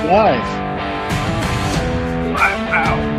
Live. Wow.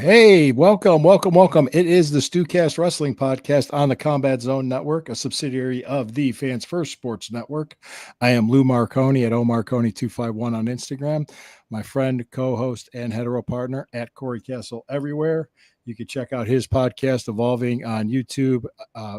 Hey, welcome. It is the StewKast Wrestling Podcast on the Combat Zone Network, a subsidiary of the Fans First Sports Network. I am Lou Marconi at omarconi251 on Instagram. My friend, co-host, and hetero partner at Corey Castle everywhere. You can check out his podcast, Evolving, on YouTube,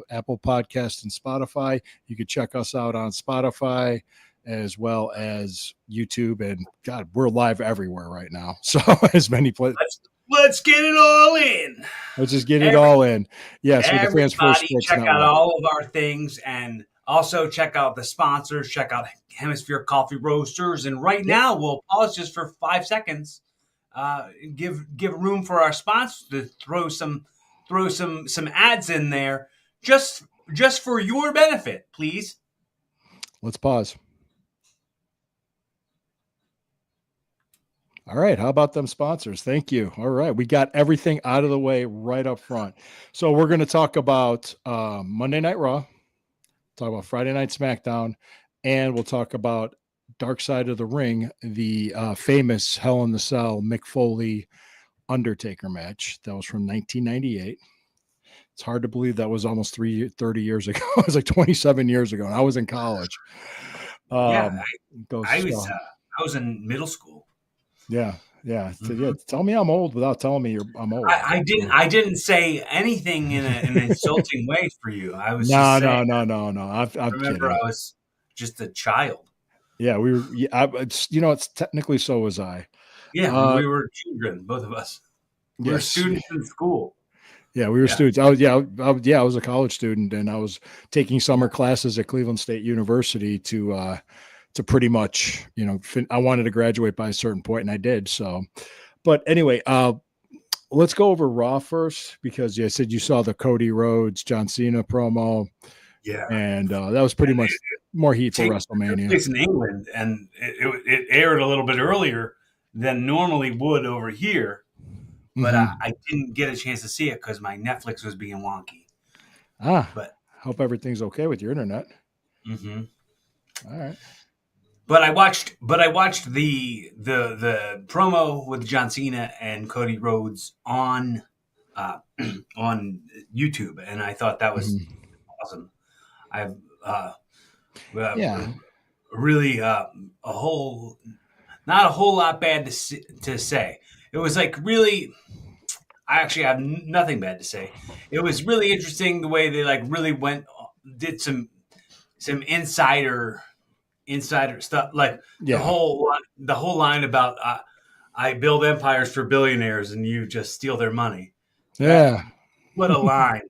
Apple Podcasts, and Spotify. You can check us out on Spotify as well as YouTube. And God, we're live everywhere right now. So as many places. Let's get it all in. Let's just get it all in. Yes, with the Fans First Sports check Network. out all of our things, and also check out the sponsors. Check out Hemisphere Coffee Roasters. And right now, we'll pause just for 5 seconds. Give room for our sponsors to throw some ads in there, just for your benefit, please. Let's pause. All right. How about them sponsors? Thank you. All right. We got everything out of the way right up front. So we're going to talk about Monday Night Raw, talk about Friday Night SmackDown, and we'll talk about Dark Side of the Ring, the famous Hell in the Cell Mick Foley Undertaker match that was from 1998. It's hard to believe that was almost 30 years ago. It was like 27 years ago, and I was in college. I was in middle school. Yeah. Tell me I'm old without telling me I'm old. I didn't say anything in an insulting way for you. I was no. I'm I remember kidding. I was just a child. Yeah, we were. It's technically so was I. Yeah, we were children, both of us. We were students in school. Yeah, we were students. I was a college student, and I was taking summer classes at Cleveland State University to pretty much, I wanted to graduate by a certain point, and I did. So, but anyway, let's go over Raw first, because you said you saw the Cody Rhodes, John Cena promo. Yeah. And that was pretty much more heat for WrestleMania. It's in England, and it aired a little bit earlier than normally would over here. But I didn't get a chance to see it because my Netflix was being wonky. But hope everything's okay with your internet. Mm-hmm. All right. But I watched the promo with John Cena and Cody Rhodes on YouTube, and I thought that was awesome. I've really not a whole lot bad to say. It was like really. I actually have nothing bad to say. It was really interesting the way they really did some insider stuff, the whole line about I build empires for billionaires and you just steal their money. Yeah, what a line.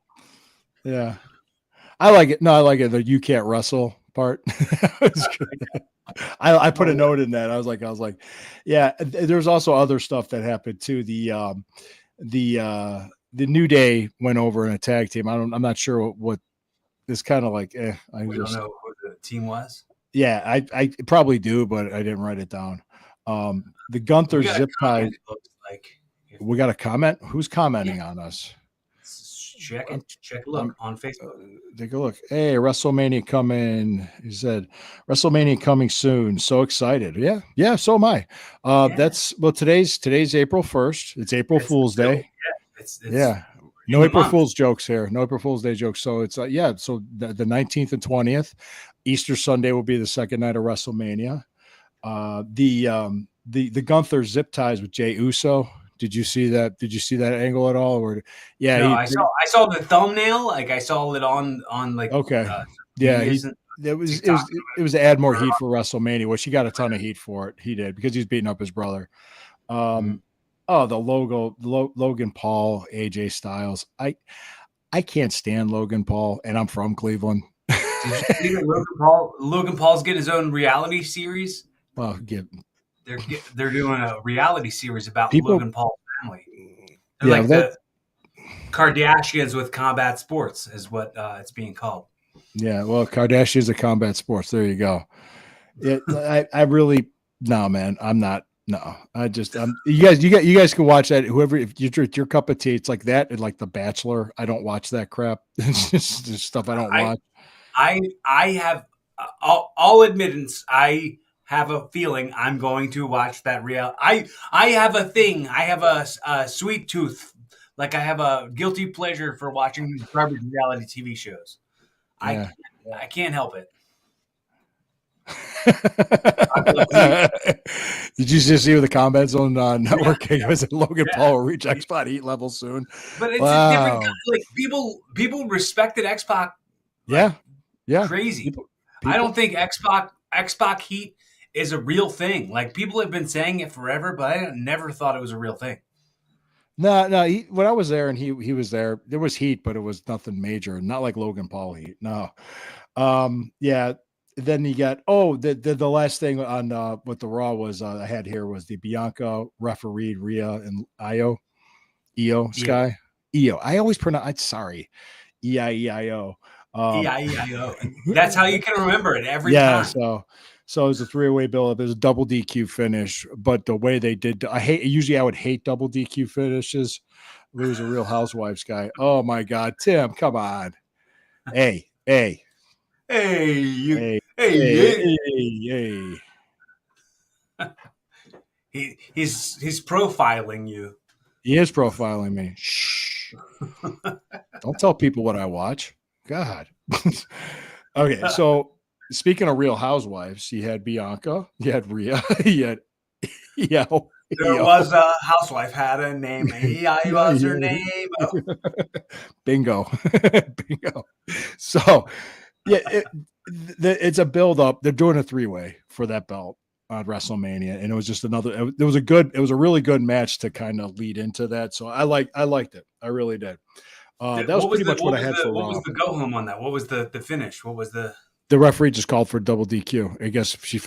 Yeah, I like it. No, I like it. The "you can't wrestle" part. I put a note in that. I was like, yeah. There's also other stuff that happened too. The New Day went over in a tag team. I'm not sure what. It's kind of like. I don't know who the team was. Yeah, I probably do, but I didn't write it down. The Gunther zip tie. We got a comment. Who's commenting on us? Check it. Check a look on Facebook. Take a look. Hey, WrestleMania coming. He said, WrestleMania coming soon. So excited. Yeah. So am I. Today's April 1st. It's April Fool's Day. Yeah. No April Fool's jokes here. No April Fool's Day jokes. So it's So the 19th and 20th, Easter Sunday will be the second night of WrestleMania. The Gunther zip ties with Jey Uso. Did you see that? Did you see that angle at all? Or I saw the thumbnail. I saw it on okay. It was to add more heat for WrestleMania, which he got a ton of heat for it. He did, because he's beating up his brother. The logo, Logan Paul, AJ Styles. I can't stand Logan Paul, and I'm from Cleveland. Did you see Logan Paul's getting his own reality series? Well, they're doing a reality series about Logan Paul's family. They're the Kardashians with combat sports is what it's being called. Yeah, well, Kardashians are combat sports. There you go. I really no, man. I'm not. No, you guys can watch that. Whoever, if it's your cup of tea, it's like that and like The Bachelor. I don't watch that crap. It's just stuff I don't I watch. I have all admittance. I have a feeling I'm going to watch that real. I have a thing. I have a sweet tooth. Like I have a guilty pleasure for watching garbage reality TV shows. I Yeah. I can't help it. Did you just see the Combat Zone network? Yeah, Was it Logan yeah. Paul will reach X Spot heat level soon? But it's a different Wow. like people respected X-Pac like Yeah. Yeah. crazy. I People. don't think X-Pac heat is a real thing. Like people have been saying it forever, but I never thought it was a real thing. No. When I was there and he was there, there was heat, but it was nothing major. Not like Logan Paul heat. No. Yeah. Then you got the last thing on what the Raw was I had here was the Bianca refereed Rhea and Io Yeah. Sky Io. I always pronounce sorry EIEIO. EIEIO. That's how you can remember it every Yeah, time. so it was a 3-way build-up. It was a double DQ finish, but the way they did, I would hate double DQ finishes. Lose a Real Housewives guy. Oh my God, Tim, come on. Hey, Hey, hey, hey. He's profiling you. He is profiling me. Shh. Don't tell people what I watch. God. Okay, so speaking of Real Housewives, you had Bianca, you had Rhea, you had Io. There was a housewife had a name. EI was her name. Oh. Bingo. Bingo. So, yeah, it's a build up. They're doing a 3-way for that belt on WrestleMania, and it was just another. It was a really good match to kind of lead into that. So I liked it. I really did. That was pretty much what I had for Raw. What was the go home on that? What was the finish? What was the referee just called for double DQ. I guess she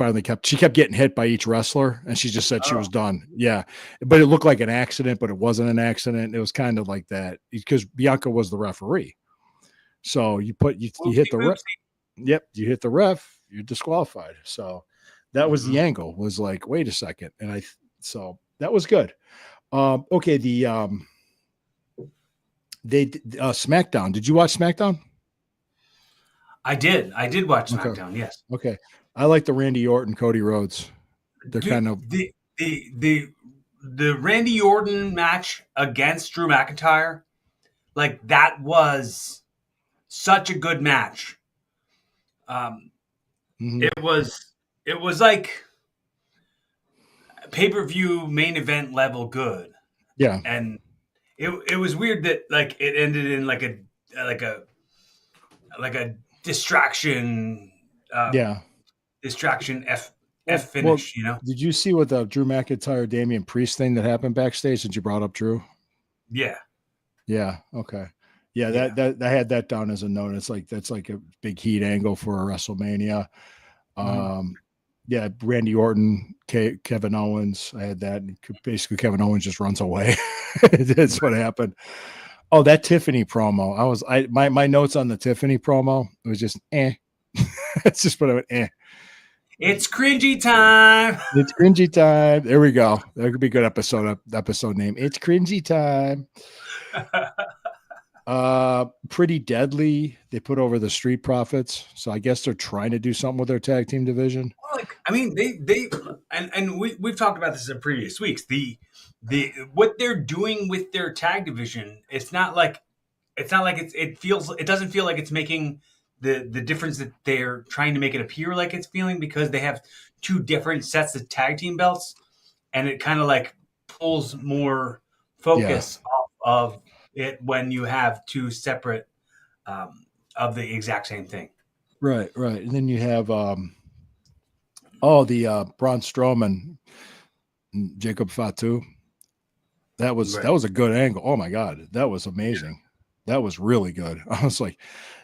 kept getting hit by each wrestler, and she just said she was done. Yeah, but it looked like an accident, but it wasn't an accident. It was kind of like that because Bianca was the referee. So you hit the ref. Yep, you hit the ref, you're disqualified. So that was the angle. Was like, wait a second, and so that was good. Okay, they SmackDown. Did you watch SmackDown? I did watch SmackDown. Okay. Yes. Okay. I like the Randy Orton, Cody Rhodes. They're kind of the Randy Orton match against Drew McIntyre. Like that was such a good match. It was like pay-per-view main event level good. Yeah. And it was weird that like it ended in like a distraction. Distraction F finish. Well, did you see what the Drew McIntyre Damian Priest thing that happened backstage? Since you brought up Drew. Yeah. Yeah. Okay. Yeah. That I had that down as a note. It's like that's like a big heat angle for a WrestleMania. Yeah, Randy Orton, Kevin Owens. I had that. Basically, Kevin Owens just runs away. That's what happened. Oh, that Tiffany promo. My notes on the Tiffany promo. It was just It's just what I went It's cringy time. It's cringy time. There we go. That could be a good episode name. It's cringy time. Pretty Deadly. They put over the Street Profits, so I guess they're trying to do something with their tag team division. Like, I mean, we've talked about this in previous weeks. The what they're doing with their tag division, it doesn't feel like it's making the difference that they're trying to make it appear like it's feeling, because they have two different sets of tag team belts, and it kind of like pulls more focus off of it when you have two separate of the exact same thing. Right. And then you have the Braun Strowman, Jacob Fatu. That was a good angle. Oh my God, that was amazing. Yeah. That was really good. I was like,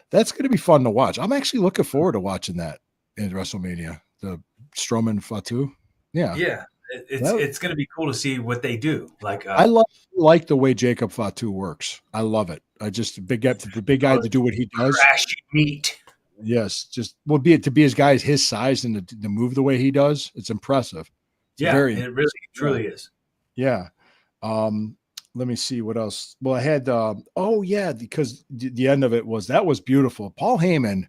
that's going to be fun to watch. I'm actually looking forward to watching that in WrestleMania. The Strowman Fatu. Yeah. Yeah. It's going to be cool to see what they do. Like I like the way Jacob Fatu works. I love it. I just the big guy to do what he does. Trashy meat. Yes, just to be his guys his size and to move the way he does. It's impressive. It's Yeah, very it really truly is. yeah. Let me see what else. Well, I had because the end of it was beautiful. Paul Heyman.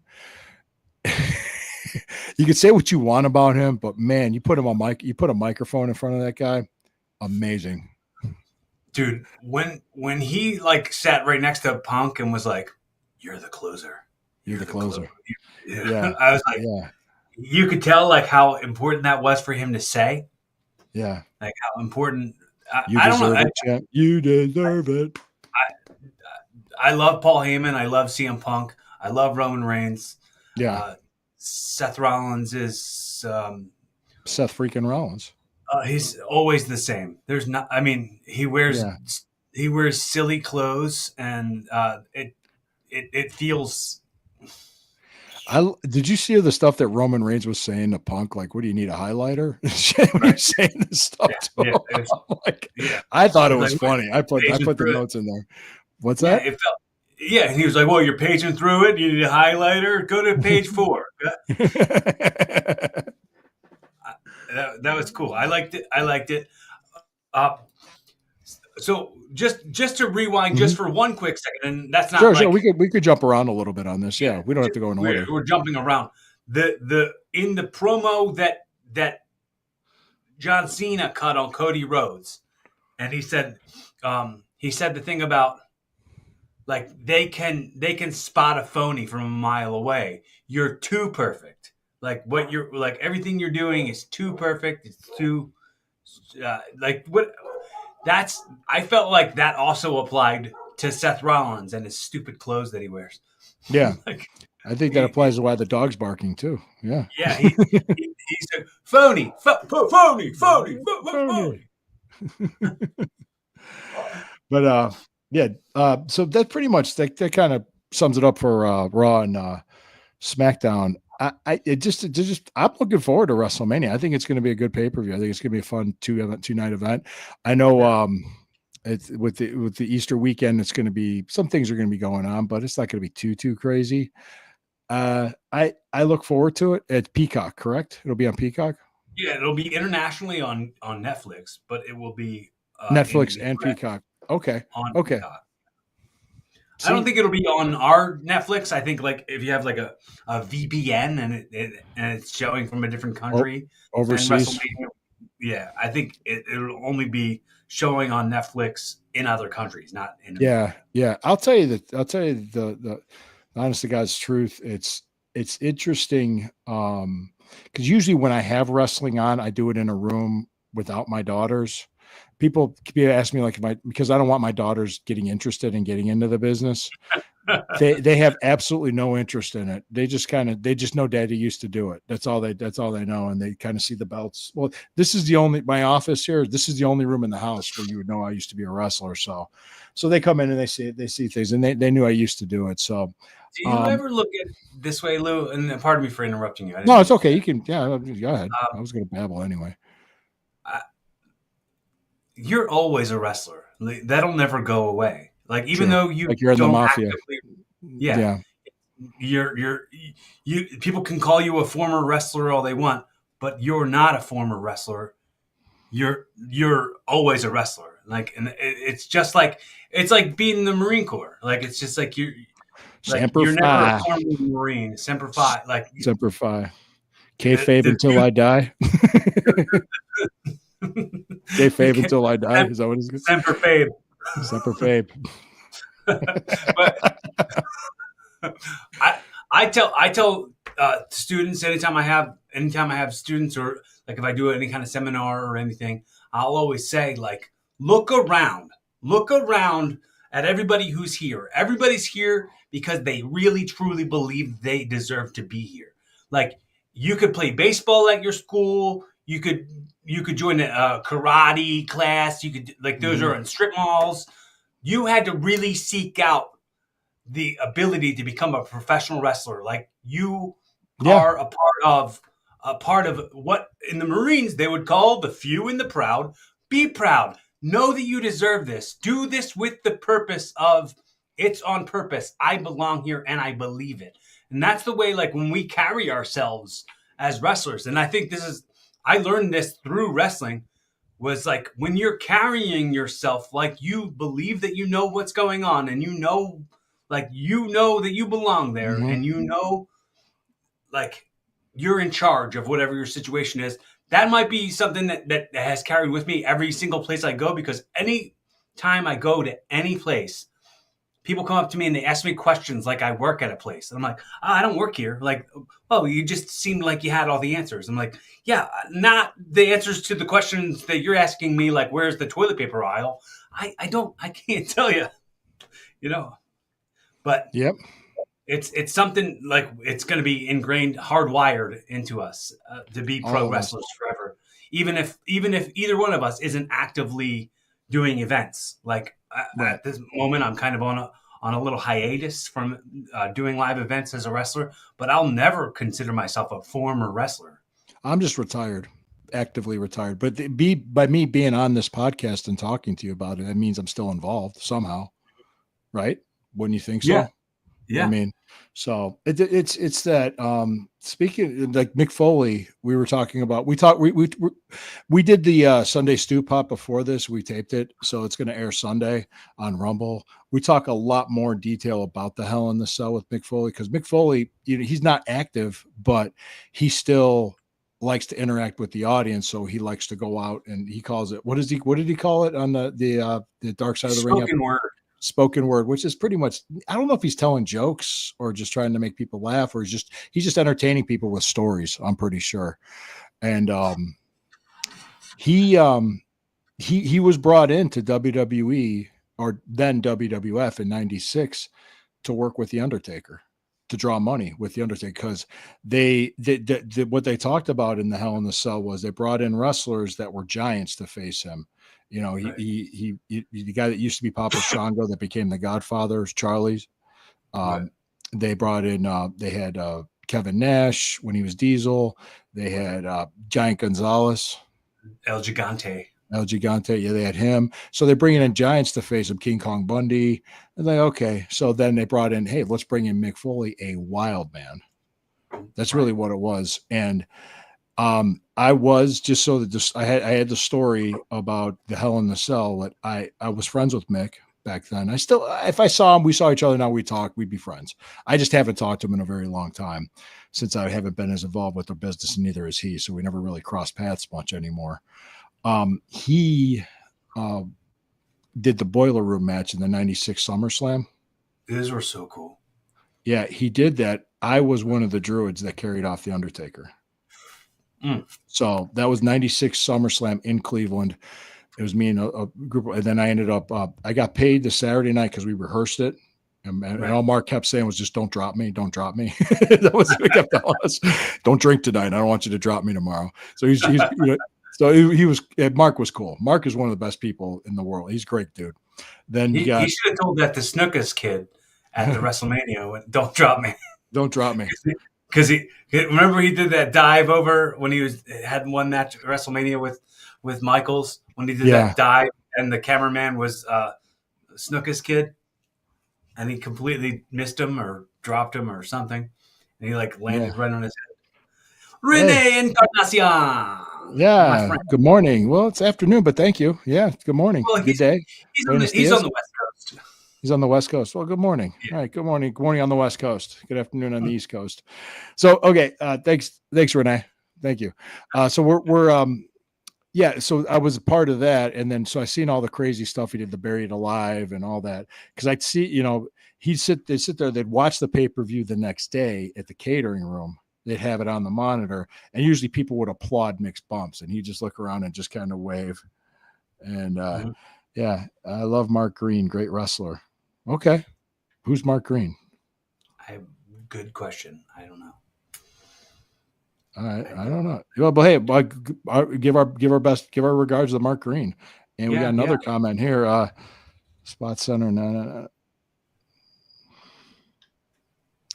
You could say what you want about him, but man, you put a microphone in front of that guy. Amazing. Dude, when he like sat right next to Punk and was like, "You're the closer. You're the closer." Yeah. I was like, yeah. You could tell like how important that was for him to say. Yeah. Like how important. You deserve it, champ. You deserve it. I love Paul Heyman. I love CM Punk. I love Roman Reigns. Yeah. Seth Rollins is Seth freaking Rollins. He's always the same. There's not. I mean, he wears silly clothes, and it feels. Did you see the stuff that Roman Reigns was saying to Punk? Like, what do you need, a highlighter? When you're saying this stuff to him. I thought it was funny. I put the notes in there. What's that? It felt. Yeah, and he was like, "Well, you're paging through it. You need a highlighter. Go to page 4." That was cool. I liked it. So just to rewind just for one quick second, and that's not sure. We could jump around a little bit on this. Yeah, we don't have to go in order. We're jumping around. In the promo that John Cena cut on Cody Rhodes, and he said the thing about like they can spot a phony from a mile away. You're too perfect. Like what you're like everything you're doing is too perfect. It's too like what that's I felt like that also applied to Seth Rollins and his stupid clothes that he wears. Yeah. I think that applies to why the dog's barking too. Yeah. Yeah. He said phony. But so that pretty much that kind of sums it up for Raw and SmackDown. I'm looking forward to WrestleMania. I think it's going to be a good pay-per-view. I think it's going to be a fun two-night event. I know it's with the Easter weekend, it's going to be some things are going to be going on, but it's not going to be too crazy. I look forward to it. It's Peacock, correct? It'll be on Peacock. Yeah, it'll be internationally on Netflix, but it will be Netflix and Peacock. Okay. Okay. Peacock. I don't think it'll be on our Netflix. I think like if you have like a VPN and it's showing from a different country overseas. Yeah, I think it'll only be showing on Netflix in other countries, not in America. Yeah. I'll tell you the honest to God's truth. It's interesting because usually when I have wrestling on, I do it in a room without my daughters. People ask me because I don't want my daughters getting interested in getting into the business. They have absolutely no interest in it. They just know Daddy used to do it. That's all they know. And they kind of see the belts. Well, my office here. This is the only room in the house where you would know I used to be a wrestler. So they come in and they see things and they knew I used to do it. So do you ever look at it this way, Lou? And pardon me for interrupting you. No, it's okay. You can, go ahead. I was going to babble anyway. You're always a wrestler. That'll never go away. Like even though you're in the mafia. You're people can call you a former wrestler all they want, but you're not a former wrestler. You're always a wrestler. Like, and it's just like it's like being in the Marine Corps. Like it's just like you're never a former Marine. Semper Fi. Like Semper Fi. Kayfabe until I die. Kayfabe until I die. Is that what it's? Semper Fabe. Semper Fabe. But I tell students anytime I have students or like if I do any kind of seminar or anything, I'll always say like look around at everybody who's here. Everybody's here because they really truly believe they deserve to be here. Like you could play baseball at your school. You could join a karate class. You could those are in strip malls. You had to really seek out the ability to become a professional wrestler. Like you are a part of what in the Marines they would call the few and the proud. Be proud. Know that you deserve this. Do this with the purpose of it's on purpose. I belong here and I believe it. And that's the way, like, when we carry ourselves as wrestlers. And I think I learned this through wrestling, was like when you're carrying yourself like you believe that you know what's going on, and like that you belong there, Mm-hmm. and like you're in charge of whatever your situation is. That might be something that has carried with me every single place I go, because any time I go to any place, people come up to me and they ask me questions like I work at a place. And I'm like, I don't work here. Like, oh, you just seemed like you had all the answers. I'm like, yeah, not the answers to the questions that you're asking me, like, where's the toilet paper aisle? I can't tell you, but Yep. it's something like it's going to be ingrained, hardwired into us to be pro wrestlers forever. Even if either one of us isn't actively doing events, like at this moment, I'm kind of on a little hiatus from doing live events as a wrestler, but I'll never consider myself a former wrestler. I'm just retired, actively retired. But by me being on this podcast and talking to you about it, that means I'm still involved somehow, right? Wouldn't you think so? Yeah. I mean, so it's that. Speaking like Mick Foley, we were talking about. We did the Sunday Stew Pop before this. We taped it, so it's going to air Sunday on Rumble. We talk a lot more detail about the Hell in the Cell with Mick Foley, because Mick Foley, he's not active, but he still likes to interact with the audience. So he likes to go out, and he calls it, what did he call it on the Dark Side of the Ring? Spoken word, which is pretty much, I don't know if he's telling jokes or just trying to make people laugh, or he's just entertaining people with stories, I'm pretty sure. And he was brought into WWE, or then WWF, in '96 to work with the Undertaker, to draw money with the Undertaker, because what they talked about in the Hell in the Cell was they brought in wrestlers that were giants to face him. Right. He the guy that used to be Papa Shango that became the Godfather, Charlie's. Right. They brought in, they had Kevin Nash when he was Diesel. They had Giant Gonzalez. El Gigante. Yeah, they had him. So they're bringing in giants to face him, King Kong Bundy. And like, okay. So then they brought in, hey, let's bring in Mick Foley, a wild man. That's really what it was. And I was just so that I had the story about the Hell in the Cell that I was friends with Mick back then. I still, if I saw him, we saw each other now, we talk, we'd be friends. I just haven't talked to him in a very long time, since I haven't been as involved with the business, and neither is he. So we never really crossed paths much anymore. He did the Boiler Room match in the '96 SummerSlam. Those were so cool. Yeah, he did that. I was one of the druids that carried off the Undertaker. So that was '96 SummerSlam in Cleveland. It was me and a group, and then I ended up, I got paid the Saturday night because we rehearsed it. And all Mark kept saying was just, don't drop me. Don't drop me. That was what he kept telling us. Don't drink tonight. I don't want you to drop me tomorrow. So he was, Mark was cool. Mark is one of the best people in the world. He's a great dude. Then he should have told that to StewKast kid at the WrestleMania, don't drop me. Don't drop me. Because remember he did that dive over when he had one match at WrestleMania with Michaels, when he did that dive, and the cameraman was StewKast kid, and he completely missed him or dropped him or something, and he like landed right on his head. Rene Encarnacion. Yeah. Good morning. Well, it's afternoon, but thank you. Yeah. Good morning. Well, good day. He's on the West Coast. He's on the West Coast. Well, good morning. Yeah. All right. Good morning. Good morning on the West Coast. Good afternoon on the East Coast. So, okay. Thanks, Renee. Thank you. So so I was a part of that. And then, so I seen all the crazy stuff he did, the Buried Alive and all that. Cause I'd see, they'd sit there, they'd watch the pay-per-view the next day at the catering room. They'd have it on the monitor, and usually people would applaud Mick's bumps, and he'd just look around and just kind of wave. And yeah, I love Mark Green, great wrestler. Okay, who's Mark Green? Good question. I don't know. All right, I don't know. Well, but hey, give our regards to Mark Green. And we got another comment here. Spot Center. No.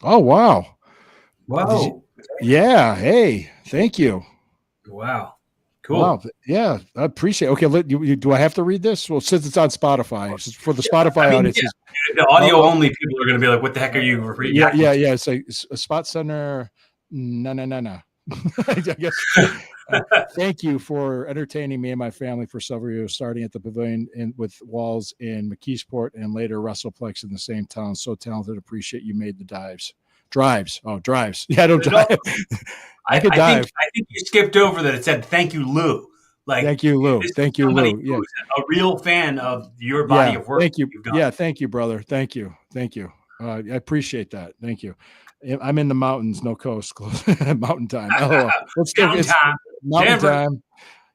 Oh wow. Wow. Yeah. Hey, thank you. Wow. Cool. Wow. Yeah, I appreciate it. Okay, do I have to read this? Well, since it's on Spotify, for the Spotify audience. The audio only people are going to be like, what the heck are you reading? Yeah. It's a spot center. No. I guess. Thank you for entertaining me and my family for several years, starting at the Pavilion with Walls in McKeesport and later WrestlePlex in the same town. So talented. Appreciate you made the drives. Yeah, I don't drive. I could dive. I think you skipped over that. It said, thank you, Lou. Like, thank you, Lou. Thank you, Lou. Yeah. A real fan of your body of work. Thank you. Yeah. Thank you, brother. Thank you. I appreciate that. Thank you. I'm in the mountains, no coast. Mountain time. Mountain time.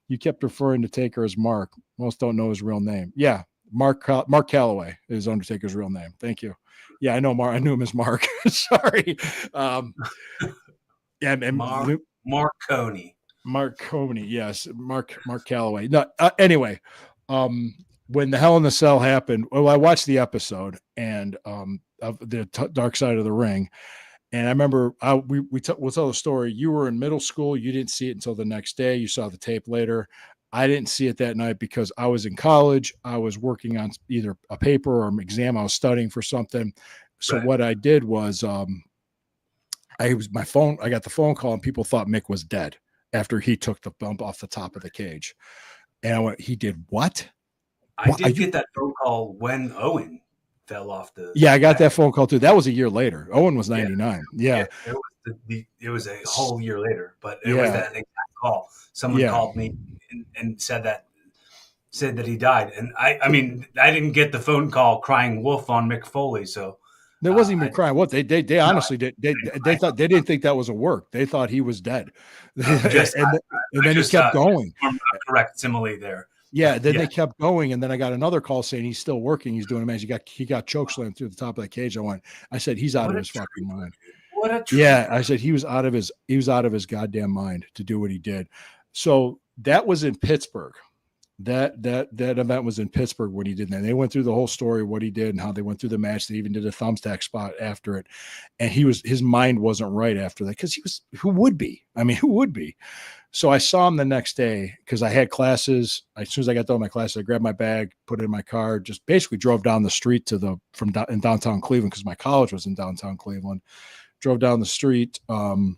You kept referring to Taker as Mark. Most don't know his real name. Yeah. Mark Calloway is Undertaker's real name. Thank you. Yeah, I know Mark. I knew him as Mark. Sorry. Yeah, and Mark Coney. Mark Coney, yes, Mark Calloway. No, anyway, when the Hell in the Cell happened, well, I watched the episode and of the Dark Side of the Ring, and I remember we'll tell the story. You were in middle school. You didn't see it until the next day. You saw the tape later. I didn't see it that night because I was in college. I was working on either a paper or an exam. I was studying for something. So what I did was I got the phone call and people thought Mick was dead after he took the bump off the top of the cage. And I went, he did what? I did get that phone call when Owen fell off the. Yeah, I got that phone call too. That was a year later. Owen was 99. Yeah. It was a whole year later, but it was that exact call. Someone called me and said that he died. And I mean, I didn't get the phone call crying wolf on Mick Foley. So there wasn't even crying. What they honestly did. They thought they didn't think that was a work. They thought he was dead. And then he kept going. Correct simile there. Yeah. Then they kept going. And then I got another call saying he's still working. He's doing a match. He got chokeslammed through the top of that cage. I said, he's out of his fucking mind. What a I said he was out of his goddamn mind to do what he did. So that was in Pittsburgh. That event was in Pittsburgh when he did that. They went through the whole story of what he did and how they went through the match. They even did a thumbtack spot after it. And his mind wasn't right after that because who would be? I mean, who would be? So I saw him the next day because I had classes. As soon as I got done with my classes, I grabbed my bag, put it in my car, just basically drove down the street in downtown Cleveland because my college was in downtown Cleveland. Drove down the street to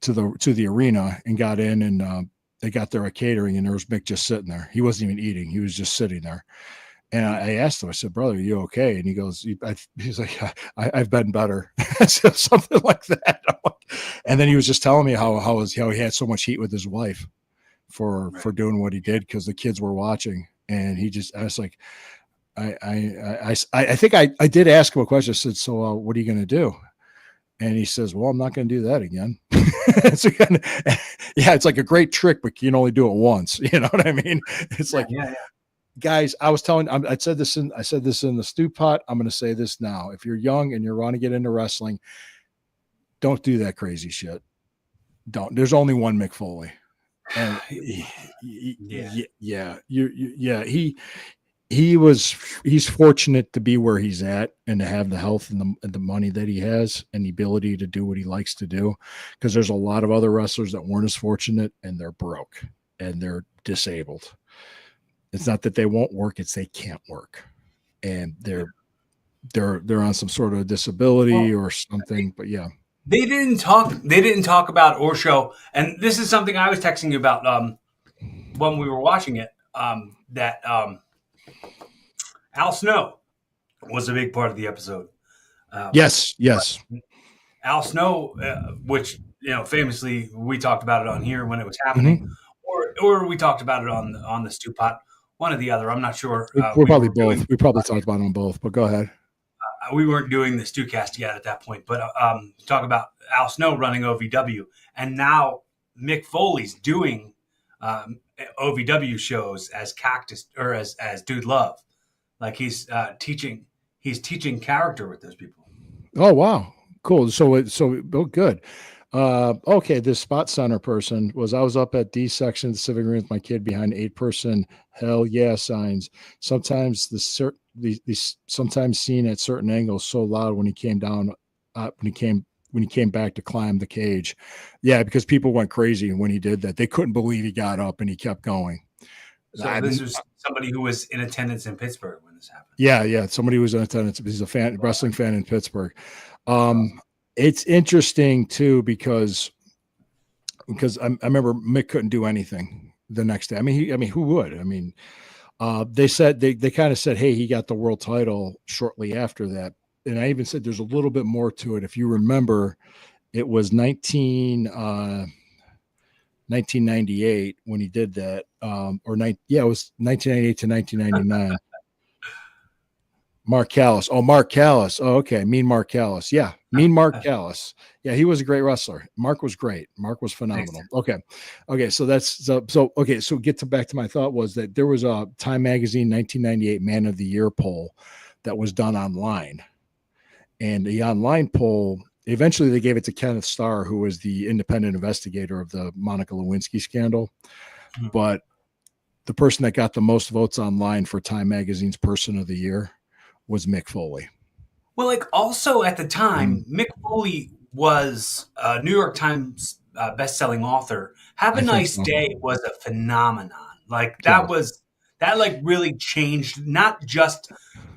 the arena and got in and they got there at catering and there was Mick just sitting there. He wasn't even eating. He was just sitting there. And I asked him, I said, brother, are you okay? And he goes, he's like, I've been better. Something like that. And then he was just telling me how he had so much heat with his wife for doing what he did because the kids were watching. And I was like, I think I did ask him a question. I said, so what are you going to do? And he says, well, I'm not going to do that again. It's like a great trick, but you can only do it once. You know what I mean? It's like, guys, I said this in the stew pot. I'm going to say this now. If you're young and you want to get into wrestling, don't do that crazy shit. Don't. There's only one Mick Foley. And he's fortunate to be where he's at and to have the health and the money that he has and the ability to do what he likes to do. Because there's a lot of other wrestlers that weren't as fortunate and they're broke and they're disabled. It's not that they won't work; it's they can't work, and they're on some sort of disability or something. But yeah, they didn't talk about or show. And this is something I was texting you about when we were watching it. That Al Snow was a big part of the episode. Yes. Al Snow, which famously we talked about it on here when it was happening, or we talked about it on the stew pot. One or the other, I'm not sure. We're probably both. We probably talked about them both, but go ahead. We weren't doing the StewKast yet at that point, but talk about Al Snow running OVW, and now Mick Foley's doing OVW shows as Cactus or as Dude Love, like he's teaching character with those people. Oh wow, cool. So good. Okay, this spot center person I was up at D section of the civic room with my kid behind 8-person hell yeah signs. Sometimes sometimes seen at certain angles so loud when he came down when he came when he came back to climb the cage. Yeah, because people went crazy when he did that. They couldn't believe he got up and he kept going. So this was somebody who was in attendance in Pittsburgh when this happened. Yeah. Somebody who was in attendance. He's a wrestling fan in Pittsburgh. It's interesting too because I remember Mick couldn't do anything the next day. I mean, who would? I mean, they said they kind of said, hey, he got the world title shortly after that. And I even said there's a little bit more to it. If you remember, it was 1998 when he did that. It was 1998 to 1999. Mark Callis. Oh, Mark Callis. Oh, okay. Mean Mark Callis. Yeah. Mean Mark Callis. Yeah. He was a great wrestler. Mark was great. Mark was phenomenal. Okay. So get back to my thought was that there was a Time Magazine 1998 Man of the Year poll that was done online. And the online poll, eventually they gave it to Kenneth Starr, who was the independent investigator of the Monica Lewinsky scandal. Mm-hmm. But the person that got the most votes online for Time Magazine's Person of the Year was Mick Foley. Well, like also at the time, Mick Foley was a New York Times best-selling author. Have a Nice Day was a phenomenon. Like that really changed not just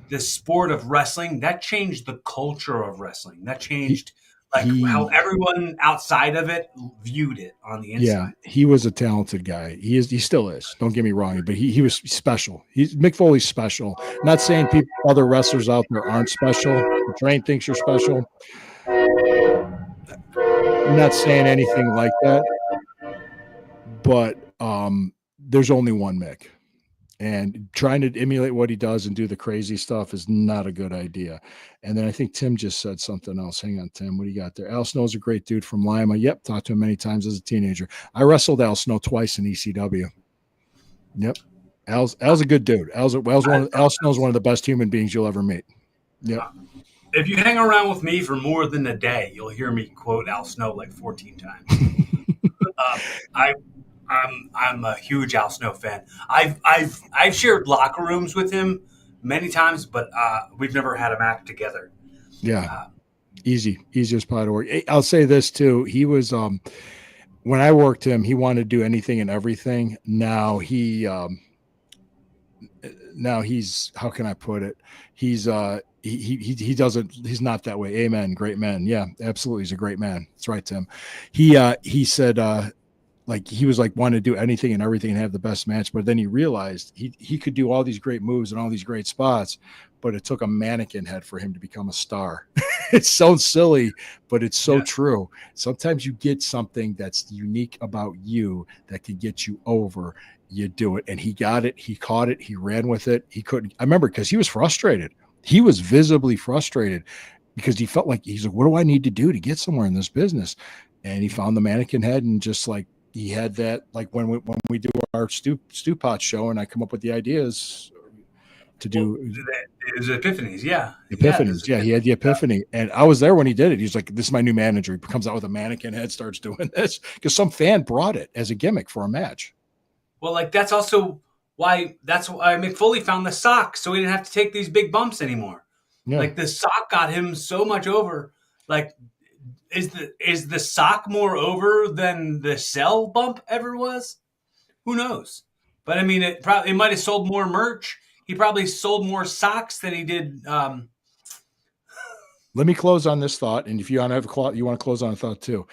the sport of wrestling, that changed the culture of wrestling. That changed how everyone outside of it viewed it on the inside. Yeah, he was a talented guy. He still is. Don't get me wrong, but he was special. Mick Foley's special. Not saying other wrestlers out there aren't special. The Train thinks you're special. I'm not saying anything like that. But there's only one Mick. And trying to emulate what he does and do the crazy stuff is not a good idea. And then I think Tim just said something else. Hang on, Tim. What do you got there? Al Snow's a great dude from Lima. Yep. Talked to him many times as a teenager. I wrestled Al Snow twice in ECW. Yep. Al's a good dude. Al Snow's one of the best human beings you'll ever meet. Yep. If you hang around with me for more than a day, you'll hear me quote Al Snow like 14 times. I'm a huge Al Snow fan. I've shared locker rooms with him many times, but we've never had a match together. Yeah, easiest part to work. I'll say this too. He was when I worked him, he wanted to do anything and everything. Now he's how can I put it? He doesn't. He's not that way. Amen. Great man. Yeah, absolutely. He's a great man. That's right, Tim. He said. Like he was like wanting to do anything and everything and have the best match, but then he realized he could do all these great moves and all these great spots, but it took a mannequin head for him to become a star. It sounds silly, but it's so true. Sometimes you get something that's unique about you that can get you over. You do it, and he got it. He caught it. He ran with it. He couldn't. I remember because he was frustrated. He was visibly frustrated because he felt like he's like, "What do I need to do to get somewhere in this business?" And he found the mannequin head and just like. He had that like when we do our Stew Pot show and I come up with the ideas to do it was epiphanies. Yeah. Epiphanies. Yeah. He had the epiphany and I was there when he did it. He's like, this is my new manager. He comes out with a mannequin head, starts doing this because some fan brought it as a gimmick for a match. Well, like that's why Mick Foley found the sock. So he didn't have to take these big bumps anymore. Yeah. Like the sock got him so much over. Like, Is the sock more over than the cell bump ever was? Who knows? But I mean, it might have sold more merch. He probably sold more socks than he did. Let me close on this thought, and if you want to close on a thought too,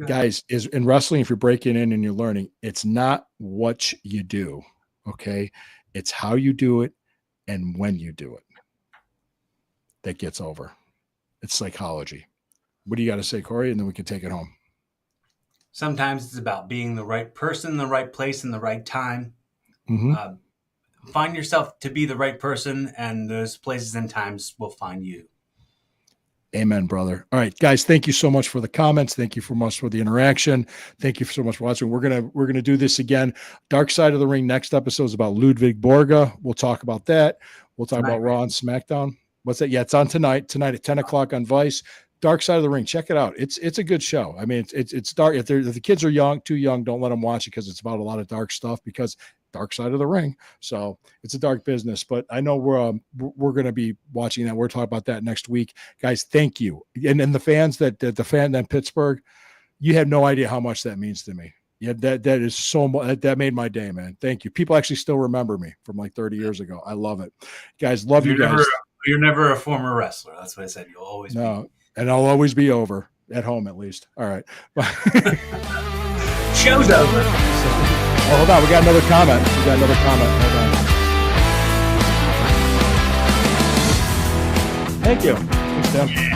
guys. Is in wrestling, if you're breaking in and you're learning, it's not what you do, okay? It's how you do it and when you do it that gets over. It's psychology. What do you got to say, Corey? And then we can take it home. Sometimes it's about being the right person, in the right place, in the right time. Mm-hmm. Find yourself to be the right person, and those places and times will find you. Amen, brother. All right, guys, thank you so much for the comments. Thank you so much for the interaction. Thank you so much for watching. We're gonna do this again. Dark Side of the Ring next episode is about Ludwig Borga. We'll talk about that. We'll talk about Raw and SmackDown. What's that? Yeah, it's on tonight at 10 o'clock on Vice. Dark Side of the Ring. Check it out. It's a good show. I mean, it's dark. If the kids are too young, don't let them watch it because it's about a lot of dark stuff because dark side of the ring. So it's a dark business, but I know we're going to be watching that. We're talking about that next week, guys. Thank you. And the fans that Pittsburgh, you have no idea how much that means to me. Yeah, that is so much. That made my day, man. Thank you. People actually still remember me from like 30 years ago. I love it, guys. Love you guys. You're never a former wrestler. That's what I said. You'll always be. And I'll always be over at home, at least. All right. Show's over. Oh, hold on. We got another comment. Hold on. Thank you. Thanks, Tim.